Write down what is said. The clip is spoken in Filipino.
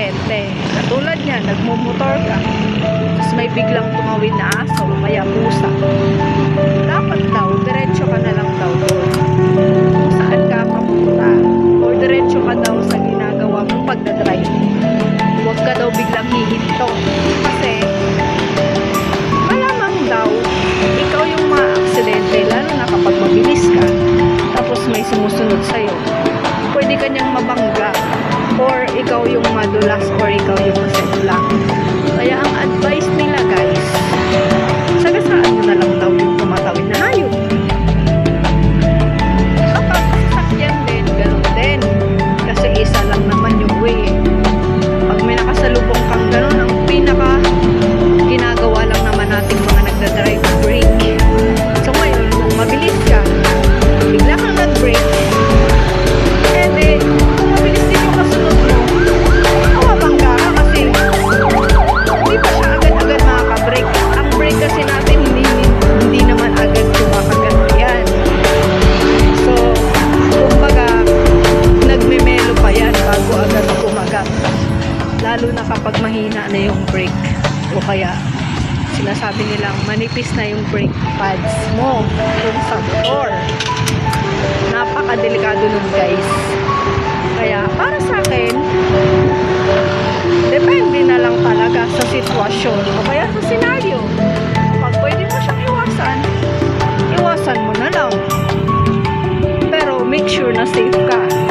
aksidente. Katulad niya, nagmumotor ka, tapos may biglang tumawid na aso, kaya pusa. Dapat daw, diretso ka na lang daw doon. Kung saan ka papunta. O diretso ka daw sa ginagawa mong pagdadrive. Huwag ka daw biglang hihinto. Kasi, malamang daw, ikaw yung ma-aksidente, lalo na kapag mabilis ka, tapos may sumusunod sa'yo. Pwede ka niyang mabangga, or ikaw yung madulas, or ikaw yung masetlang. Kaya ang advice nila guys, sagasaan mo na lang daw yung tumatawid na hayop. Kapag sasakyan din, gano'n din. Kasi isa lang naman yung way. Pag may nakasalubong kang gano'n, ang pinaka ginagawa lang naman nating mga nagdadrive brake. So ngayon, kung mabilis ka, bigla kang nag-brake, eh, kung mabilis din yung kasunod mo, mawabangga ka kasi hindi pa siya agad-agad makaka-brake. Ang brake kasi natin hindi naman agad kumakagat yan. So, kumbaga, nagmemelo pa yan bago agad kumagat. Lalo na kapag mahina na yung brake. O kaya, sinasabi nilang manipis na yung brake pads mo yung sa motor. Napakadelikado nun guys. Kaya para sa akin, depende na lang talaga sa sitwasyon o kaya sa senaryo. Pag pwede mo siyang iwasan, iwasan mo na lang. Pero make sure na safe ka.